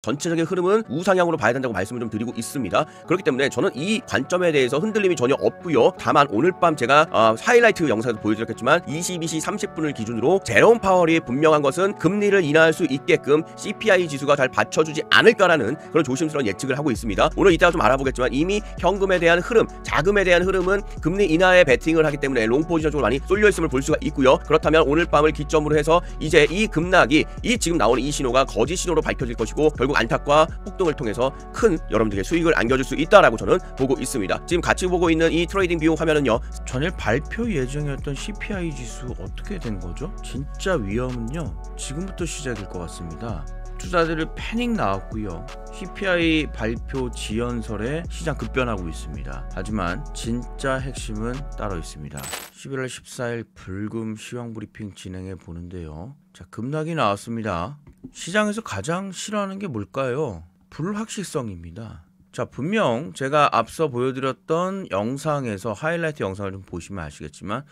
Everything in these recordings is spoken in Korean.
전체적인 흐름은 우상향으로 봐야 된다고 말씀을 좀 드리고 있습니다. 그렇기 때문에 저는 이 관점에 대해서 흔들림이 전혀 없고요. 다만 오늘 밤 제가 하이라이트 영상에서 보여드렸겠지만 22시 30분을 기준으로 제롬 파월이 분명한 것은 금리를 인하할 수 있게끔 CPI 지수가 잘 받쳐주지 않을까라는 그런 조심스러운 예측을 하고 있습니다. 오늘 이따가 좀 알아보겠지만 이미 현금에 대한 흐름, 자금에 대한 흐름은 금리 인하에 베팅을 하기 때문에 롱 포지션 쪽으로 많이 쏠려 있음을 볼 수가 있고요. 그렇다면 오늘 밤을 기점으로 해서 이제 이 급락이 지금 나오는 이 신호가 거짓 신호로 밝혀질 것이고 결국 안팎과 폭등을 통해서 큰 여러분들에게 수익을 안겨줄 수 있다라고 저는 보고 있습니다. 지금 같이 보고 있는 이 트레이딩 뷰 화면은요, 전일 발표 예정이었던 CPI 지수 어떻게 된 거죠? 진짜 위험은요 지금부터 시작일 것 같습니다. 투자들의 패닉 나왔고요. CPI 발표 지연설에 시장 급변하고 있습니다. 하지만 진짜 핵심은 따로 있습니다. 11월 14일 불금 시황 브리핑 진행해 보는데요. 자, 급락이 나왔습니다. 시장에서 가장 싫어하는 게 뭘까요? 불확실성입니다. 자, 분명 제가 앞서 보여드렸던 영상에서 하이라이트 영상을 좀 보시면 아시겠지만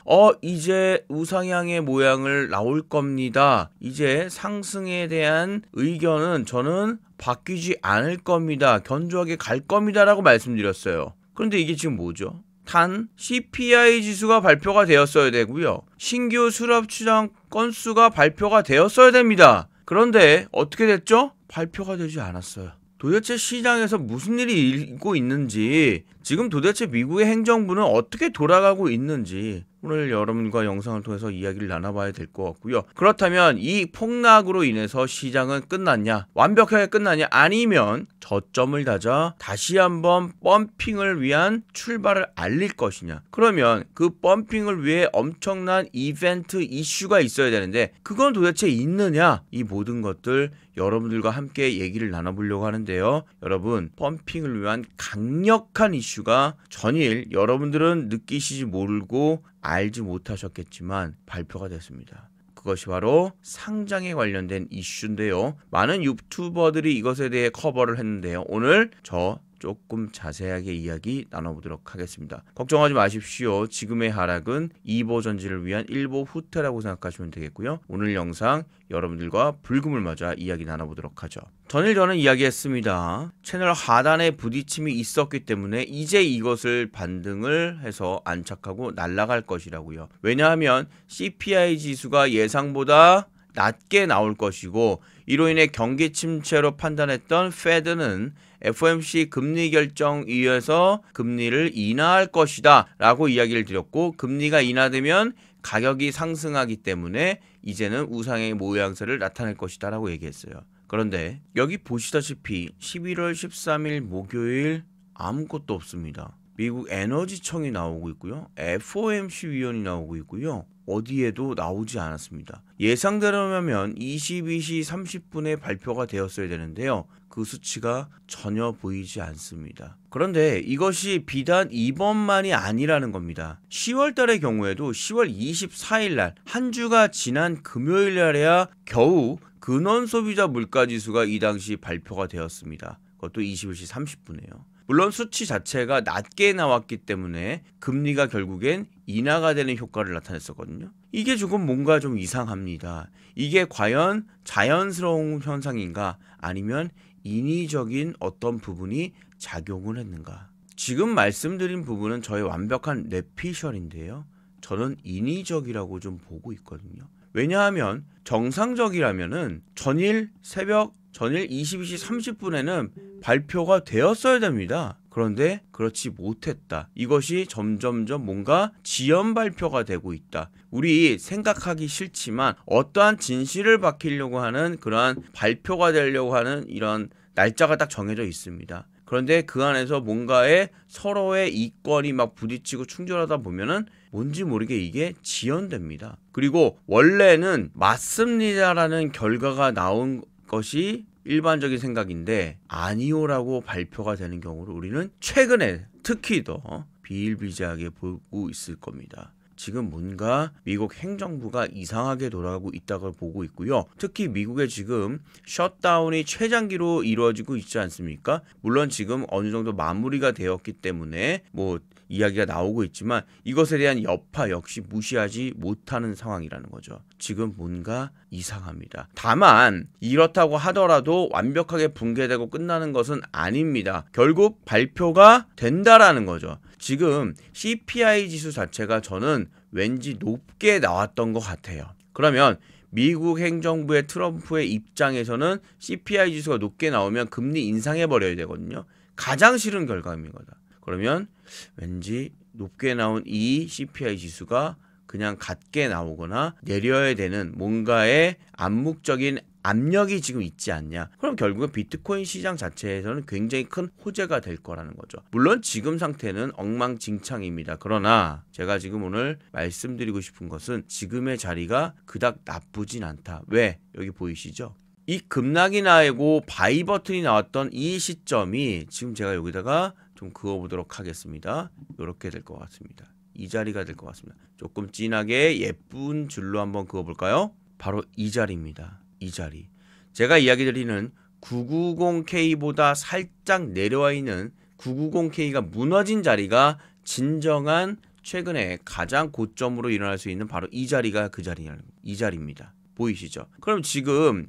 이제 우상향의 모양을 나올 겁니다. 이제 상승에 대한 의견은 저는 바뀌지 않을 겁니다. 견조하게 갈 겁니다 라고 말씀드렸어요. 그런데 이게 지금 뭐죠? 단 CPI 지수가 발표가 되었어야 되고요. 신규 수납 추정 건수가 발표가 되었어야 됩니다. 그런데 어떻게 됐죠? 발표가 되지 않았어요. 도대체 시장에서 무슨 일이 일고 있는지, 지금 도대체 미국의 행정부는 어떻게 돌아가고 있는지 오늘 여러분과 영상을 통해서 이야기를 나눠봐야 될 것 같고요. 그렇다면 이 폭락으로 인해서 시장은 끝났냐? 완벽하게 끝났냐? 아니면 저점을 다져 다시 한번 펌핑을 위한 출발을 알릴 것이냐? 그러면 그 펌핑을 위해 엄청난 이벤트 이슈가 있어야 되는데 그건 도대체 있느냐? 이 모든 것들 여러분들과 함께 얘기를 나눠보려고 하는데요. 여러분, 펌핑을 위한 강력한 이슈가 전일 여러분들은 느끼시지 모르고 알지 못하셨겠지만 발표가 됐습니다. 그것이 바로 상장에 관련된 이슈인데요. 많은 유튜버들이 이것에 대해 커버를 했는데요. 오늘 저 조금 자세하게 이야기 나눠보도록 하겠습니다. 걱정하지 마십시오. 지금의 하락은 2보 전지를 위한 1보 후퇴라고 생각하시면 되겠고요. 오늘 영상 여러분들과 불금을 맞아 이야기 나눠보도록 하죠. 전일 저는 이야기했습니다. 채널 하단에 부딪힘이 있었기 때문에 이제 이것을 반등을 해서 안착하고 날아갈 것이라고요. 왜냐하면 CPI 지수가 예상보다 낮게 나올 것이고 이로 인해 경기 침체로 판단했던 페드는 FOMC 금리 결정위에서 금리를 인하할 것이다 라고 이야기를 드렸고, 금리가 인하되면 가격이 상승하기 때문에 이제는 우상의 모양새를 나타낼 것이다 라고 얘기했어요. 그런데 여기 보시다시피 11월 13일 목요일 아무것도 없습니다. 미국 에너지청이 나오고 있고요. FOMC 위원이 나오고 있고요. 어디에도 나오지 않았습니다. 예상대로라면 22시 30분에 발표가 되었어야 되는데요. 그 수치가 전혀 보이지 않습니다. 그런데 이것이 비단 이번만이 아니라는 겁니다. 10월 달의 경우에도 10월 24일 날 한 주가 지난 금요일 날에야 겨우 근원소비자 물가지수가 이 당시 발표가 되었습니다. 그것도 21시 30분에요. 물론 수치 자체가 낮게 나왔기 때문에 금리가 결국엔 인하가 되는 효과를 나타냈었거든요. 이게 조금 뭔가 좀 이상합니다. 이게 과연 자연스러운 현상인가 아니면 인위적인 어떤 부분이 작용을 했는가? 지금 말씀드린 부분은 저의 완벽한 뇌피셜인데요. 저는 인위적이라고 좀 보고 있거든요. 왜냐하면 정상적이라면은 전일 22시 30분에는 발표가 되었어야 됩니다. 그런데 그렇지 못했다. 이것이 점점점 뭔가 지연 발표가 되고 있다. 우리 생각하기 싫지만 어떠한 진실을 밝히려고 하는 그러한 발표가 되려고 하는 이런 날짜가 딱 정해져 있습니다. 그런데 그 안에서 뭔가에 서로의 이권이 막 부딪히고 충돌하다 보면은 뭔지 모르게 이게 지연됩니다. 그리고 원래는 맞습니다라는 결과가 나온 것이 일반적인 생각인데 아니오라고 발표가 되는 경우를 우리는 최근에 특히 더 비일비재하게 보고 있을 겁니다. 지금 뭔가 미국 행정부가 이상하게 돌아가고 있다고 보고 있고요. 특히 미국의 지금 셧다운이 최장기로 이루어지고 있지 않습니까? 물론 지금 어느 정도 마무리가 되었기 때문에 뭐 이야기가 나오고 있지만 이것에 대한 여파 역시 무시하지 못하는 상황이라는 거죠. 지금 뭔가 이상합니다. 다만 이렇다고 하더라도 완벽하게 붕괴되고 끝나는 것은 아닙니다. 결국 발표가 된다라는 거죠. 지금 CPI 지수 자체가 저는 왠지 높게 나왔던 것 같아요. 그러면 미국 행정부의 트럼프의 입장에서는 CPI 지수가 높게 나오면 금리 인상해버려야 되거든요. 가장 싫은 결과입니다. 그러면 왠지 높게 나온 이 CPI 지수가 그냥 같게 나오거나 내려야 되는 뭔가의 암묵적인 압력이 지금 있지 않냐. 그럼 결국은 비트코인 시장 자체에서는 굉장히 큰 호재가 될 거라는 거죠. 물론 지금 상태는 엉망진창입니다. 그러나 제가 지금 오늘 말씀드리고 싶은 것은 지금의 자리가 그닥 나쁘진 않다. 왜? 여기 보이시죠? 이 급락이 나고 바이 버튼이 나왔던 이 시점이 지금 제가 여기다가 좀 그어보도록 하겠습니다. 이렇게 될 것 같습니다. 이 자리가 될 것 같습니다. 조금 진하게 예쁜 줄로 한번 그어볼까요? 바로 이 자리입니다. 이 자리. 제가 이야기 드리는 990K보다 살짝 내려와 있는 990K가 무너진 자리가 진정한 최근에 가장 고점으로 일어날 수 있는 바로 이 자리가 그 자리라는 이 자리입니다. 보이시죠? 그럼 지금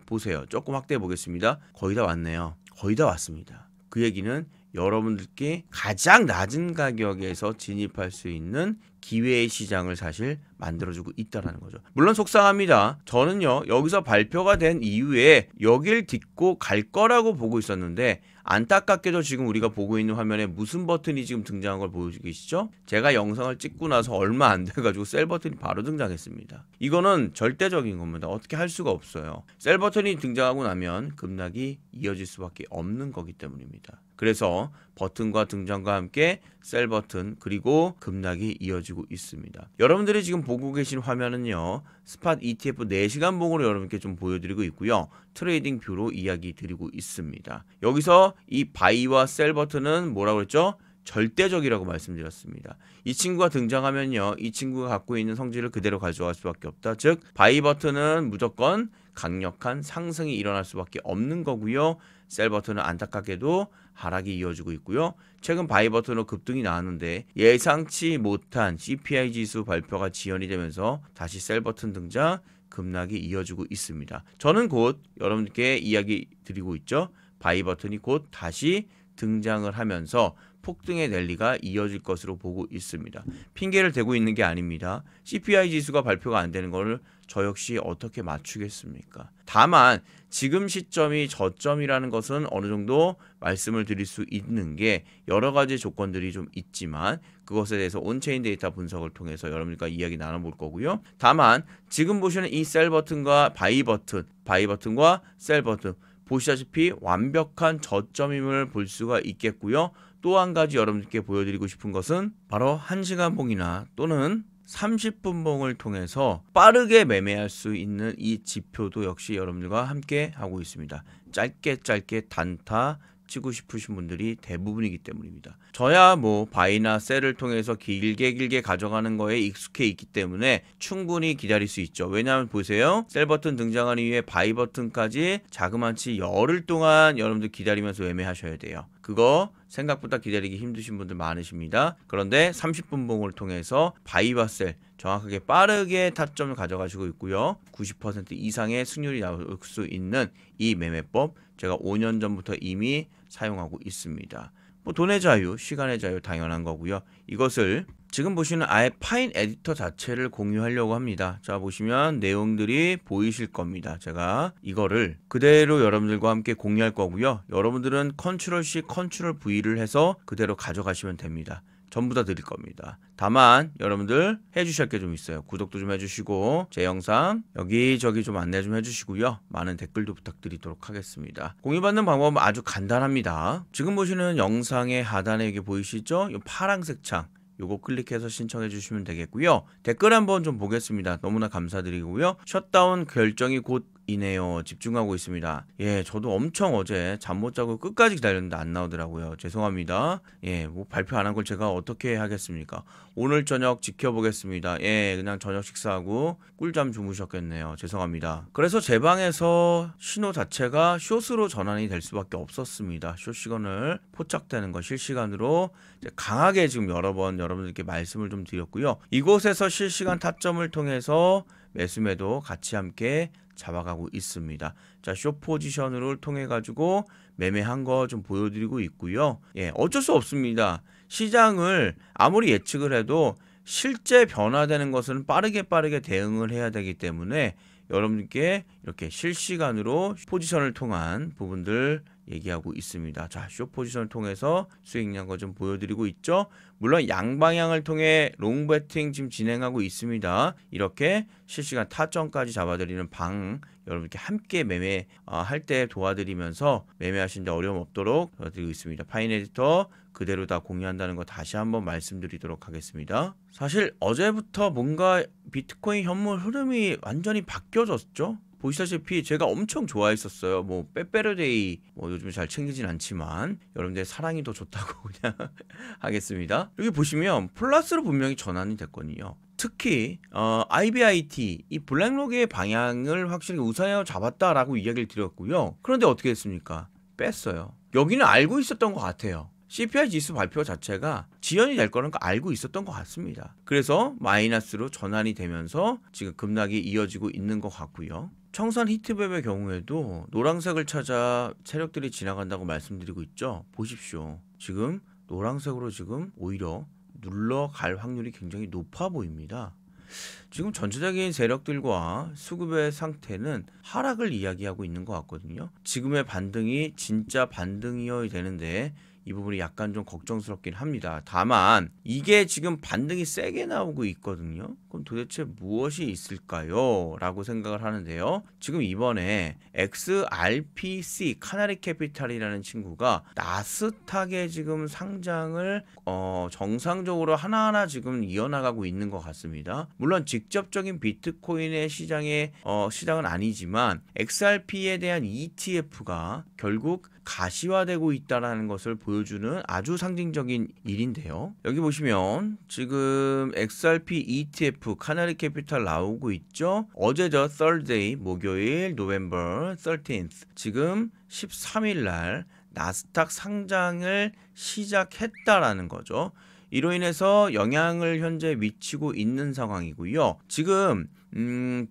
보세요. 조금 확대해 보겠습니다. 거의 다 왔네요. 거의 다 왔습니다. 그 얘기는 여러분들께 가장 낮은 가격에서 진입할 수 있는 기회의 시장을 사실 만들어주고 있다는 거죠. 물론 속상합니다. 저는요 여기서 발표가 된 이후에 여길 딛고 갈 거라고 보고 있었는데 안타깝게도 지금 우리가 보고 있는 화면에 무슨 버튼이 지금 등장한 걸 보여주고 계시죠? 제가 영상을 찍고 나서 얼마 안 돼가지고 셀 버튼이 바로 등장했습니다. 이거는 절대적인 겁니다. 어떻게 할 수가 없어요. 셀 버튼이 등장하고 나면 급락이 이어질 수밖에 없는 거기 때문입니다. 그래서 버튼과 등장과 함께 셀 버튼 그리고 급락이 이어지고 있습니다. 여러분들이 지금 보고 계신 화면은요 스팟 ETF 4시간 봉으로 여러분께 좀 보여드리고 있고요. 트레이딩 뷰로 이야기 드리고 있습니다. 여기서 이 바이와 셀 버튼은 뭐라고 그랬죠? 절대적이라고 말씀드렸습니다. 이 친구가 등장하면요 이 친구가 갖고 있는 성질을 그대로 가져갈 수밖에 없다. 즉 바이 버튼은 무조건 강력한 상승이 일어날 수밖에 없는 거고요. 셀 버튼은 안타깝게도 하락이 이어지고 있고요. 최근 바이 버튼으로 급등이 나왔는데 예상치 못한 CPI 지수 발표가 지연이 되면서 다시 셀 버튼 등장, 급락이 이어지고 있습니다. 저는 곧 여러분께 이야기 드리고 있죠. 바이 버튼이 곧 다시 등장을 하면서 폭등의 랠리가 이어질 것으로 보고 있습니다. 핑계를 대고 있는 게 아닙니다. CPI 지수가 발표가 안 되는 거를 저 역시 어떻게 맞추겠습니까? 다만 지금 시점이 저점이라는 것은 어느 정도 말씀을 드릴 수 있는 게 여러 가지 조건들이 좀 있지만 그것에 대해서 온체인 데이터 분석을 통해서 여러분들과 이야기 나눠볼 거고요. 다만 지금 보시는 이 셀 버튼과 바이 버튼과 셀 버튼 보시다시피 완벽한 저점임을 볼 수가 있겠고요. 또 한 가지 여러분들께 보여드리고 싶은 것은 바로 1시간 봉이나 또는 30분 봉을 통해서 빠르게 매매할 수 있는 이 지표도 역시 여러분들과 함께 하고 있습니다. 짧게 단타 치고 싶으신 분들이 대부분이기 때문입니다. 저야 뭐 바이나 셀을 통해서 길게 가져가는 거에 익숙해 있기 때문에 충분히 기다릴 수 있죠. 왜냐하면 보세요. 셀 버튼 등장한 이후에 바이 버튼까지 자그마치 열흘 동안 여러분들 기다리면서 매매하셔야 돼요. 그거 생각보다 기다리기 힘드신 분들 많으십니다. 그런데 30분 봉을 통해서 바이와 셀 정확하게 빠르게 타점을 가져가시고 있고요. 90% 이상의 승률이 나올 수 있는 이 매매법 제가 5년 전부터 이미 사용하고 있습니다. 뭐 돈의 자유, 시간의 자유 당연한 거고요. 이것을 지금 보시는 아예 파인 에디터 자체를 공유하려고 합니다. 자 보시면 내용들이 보이실 겁니다. 제가 이거를 그대로 여러분들과 함께 공유할 거고요. 여러분들은 컨트롤 C, 컨트롤 V를 해서 그대로 가져가시면 됩니다. 전부 다 드릴 겁니다. 다만 여러분들 해주실 게 좀 있어요. 구독도 좀 해주시고 제 영상 여기저기 좀 안내 좀 해주시고요. 많은 댓글도 부탁드리도록 하겠습니다. 공유받는 방법은 아주 간단합니다. 지금 보시는 영상의 하단에 여기 보이시죠? 이 파란색 창 요거 클릭해서 신청해 주시면 되겠고요. 댓글 한번 좀 보겠습니다. 너무나 감사드리고요. 셧다운 결정이 곧 이네요. 집중하고 있습니다. 예, 저도 엄청 어제 잠 못 자고 끝까지 기다렸는데 안 나오더라고요. 죄송합니다. 예, 뭐 발표 안 한 걸 제가 어떻게 하겠습니까? 오늘 저녁 지켜보겠습니다. 예, 그냥 저녁 식사하고 꿀잠 주무셨겠네요. 죄송합니다. 그래서 제 방에서 신호 자체가 숏으로 전환이 될 수밖에 없었습니다. 숏 시간을 포착되는 거 실시간으로 이제 강하게 지금 여러 번 여러분들께 말씀을 좀 드렸고요. 이곳에서 실시간 타점을 통해서 매수매도 같이 함께 잡아가고 있습니다. 자, 숏 포지션을 통해 가지고 매매한 거 좀 보여드리고 있고요. 예, 어쩔 수 없습니다. 시장을 아무리 예측을 해도 실제 변화되는 것은 빠르게 대응을 해야 되기 때문에 여러분께 이렇게 실시간으로 포지션을 통한 부분들 얘기하고 있습니다. 자, 숏 포지션을 통해서 수익량 거 좀 보여드리고 있죠. 물론 양방향을 통해 롱 배팅 지금 진행하고 있습니다. 이렇게 실시간 타점까지 잡아드리는 방 여러분께 함께 매매 할 때 도와드리면서 매매하시는데 어려움 없도록 도와드리고 있습니다. 파인 에디터 그대로 다 공유한다는 거 다시 한번 말씀드리도록 하겠습니다. 사실 어제부터 뭔가 비트코인 현물 흐름이 완전히 바뀌어졌죠. 보시다시피 제가 엄청 좋아했었어요. 뭐 빼빼로데이 뭐 요즘에 잘 챙기진 않지만 여러분들의 사랑이 더 좋다고 그냥 하겠습니다. 여기 보시면 플러스로 분명히 전환이 됐거든요. 특히 IBIT 이 블랙록의 방향을 확실히 우상향으로 잡았다라고 이야기를 드렸고요. 그런데 어떻게 했습니까? 뺐어요. 여기는 알고 있었던 것 같아요. CPI 지수 발표 자체가 지연이 될 거는 알고 있었던 것 같습니다. 그래서 마이너스로 전환이 되면서 지금 급락이 이어지고 있는 것 같고요. 청산 히트맵의 경우에도 노란색을 찾아 세력들이 지나간다고 말씀드리고 있죠. 보십시오. 지금 노란색으로 지금 오히려 눌러갈 확률이 굉장히 높아 보입니다. 지금 전체적인 세력들과 수급의 상태는 하락을 이야기하고 있는 것 같거든요. 지금의 반등이 진짜 반등이어야 되는데 이 부분이 약간 좀 걱정스럽긴 합니다. 다만 이게 지금 반등이 세게 나오고 있거든요. 그럼 도대체 무엇이 있을까요? 라고 생각을 하는데요. 지금 이번에 XRPC 카나리 캐피탈이라는 친구가 나스닥에 지금 상장을 정상적으로 하나하나 지금 이어나가고 있는 것 같습니다. 물론 직접적인 비트코인의 시장은 아니지만 XRP에 대한 ETF가 결국 가시화되고 있다는 것을 보여주는 아주 상징적인 일인데요. 여기 보시면 지금 XRP ETF 카나리 캐피탈 나오고 있죠. 어제죠. Thursday 목요일 November 13th 지금 13일 날 나스닥 상장을 시작했다라는 거죠. 이로 인해서 영향을 현재 미치고 있는 상황이고요. 지금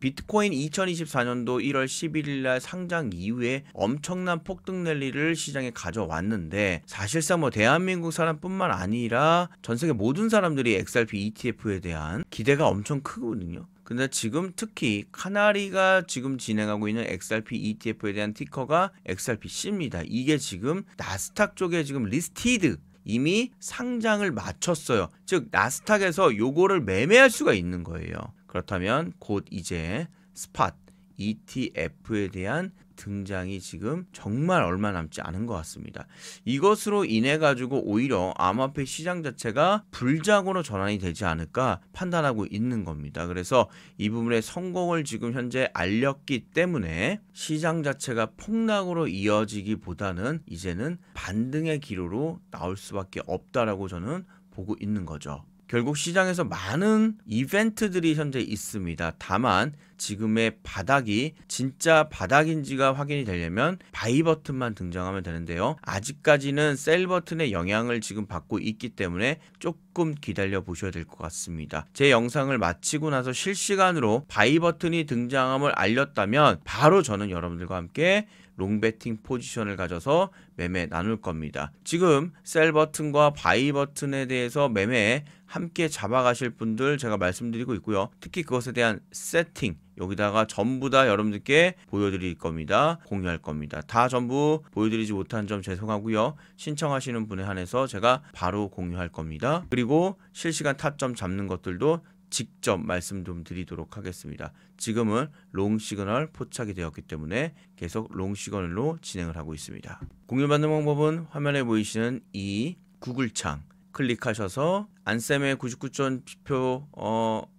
비트코인 2024년도 1월 11일 날 상장 이후에 엄청난 폭등 랠리를 시장에 가져왔는데 사실상 뭐 대한민국 사람뿐만 아니라 전 세계 모든 사람들이 XRP ETF에 대한 기대가 엄청 크거든요. 근데 지금 특히 카나리가 지금 진행하고 있는 XRP ETF에 대한 티커가 XRPC입니다. 이게 지금 나스닥 쪽에 지금 리스티드 이미 상장을 마쳤어요. 즉 나스닥에서 요거를 매매할 수가 있는 거예요. 그렇다면 곧 이제 스팟 ETF에 대한 등장이 지금 정말 얼마 남지 않은 것 같습니다. 이것으로 인해 가지고 오히려 암호화폐 시장 자체가 불장으로 전환이 되지 않을까 판단하고 있는 겁니다. 그래서 이 부분의 성공을 지금 현재 알렸기 때문에 시장 자체가 폭락으로 이어지기보다는 이제는 반등의 기로로 나올 수밖에 없다라고 저는 보고 있는 거죠. 결국 시장에서 많은 이벤트들이 현재 있습니다. 다만 지금의 바닥이 진짜 바닥인지가 확인이 되려면 바이 버튼만 등장하면 되는데요. 아직까지는 셀 버튼의 영향을 지금 받고 있기 때문에 조금 기다려 보셔야 될 것 같습니다. 제 영상을 마치고 나서 실시간으로 바이 버튼이 등장함을 알렸다면 바로 저는 여러분들과 함께 롱배팅 포지션을 가져서 매매 나눌 겁니다. 지금 셀 버튼과 바이 버튼에 대해서 매매 함께 잡아가실 분들 제가 말씀드리고 있고요. 특히 그것에 대한 세팅 여기다가 전부 다 여러분들께 보여드릴 겁니다. 공유할 겁니다. 다 전부 보여드리지 못한 점 죄송하고요. 신청하시는 분에 한해서 제가 바로 공유할 겁니다. 그리고 실시간 타점 잡는 것들도 직접 말씀 좀 드리도록 하겠습니다. 지금은 롱 시그널 포착이 되었기 때문에 계속 롱 시그널로 진행을 하고 있습니다. 공유받는 방법은 화면에 보이시는 이 구글창 클릭하셔서 안쌤의 99점 지표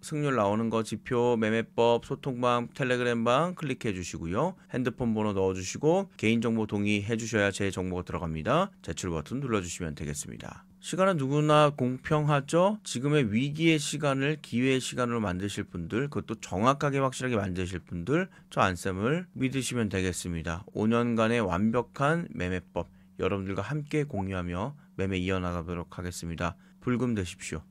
승률 나오는 거 지표 매매법 소통방 텔레그램방 클릭해 주시고요. 핸드폰 번호 넣어 주시고 개인정보 동의해 주셔야 제 정보가 들어갑니다. 제출 버튼 눌러 주시면 되겠습니다. 시간은 누구나 공평하죠. 지금의 위기의 시간을 기회의 시간으로 만드실 분들, 그것도 정확하게 확실하게 만드실 분들, 저 안쌤을 믿으시면 되겠습니다. 5년간의 완벽한 매매법 여러분들과 함께 공유하며 매매 이어나가도록 하겠습니다. 불금 되십시오.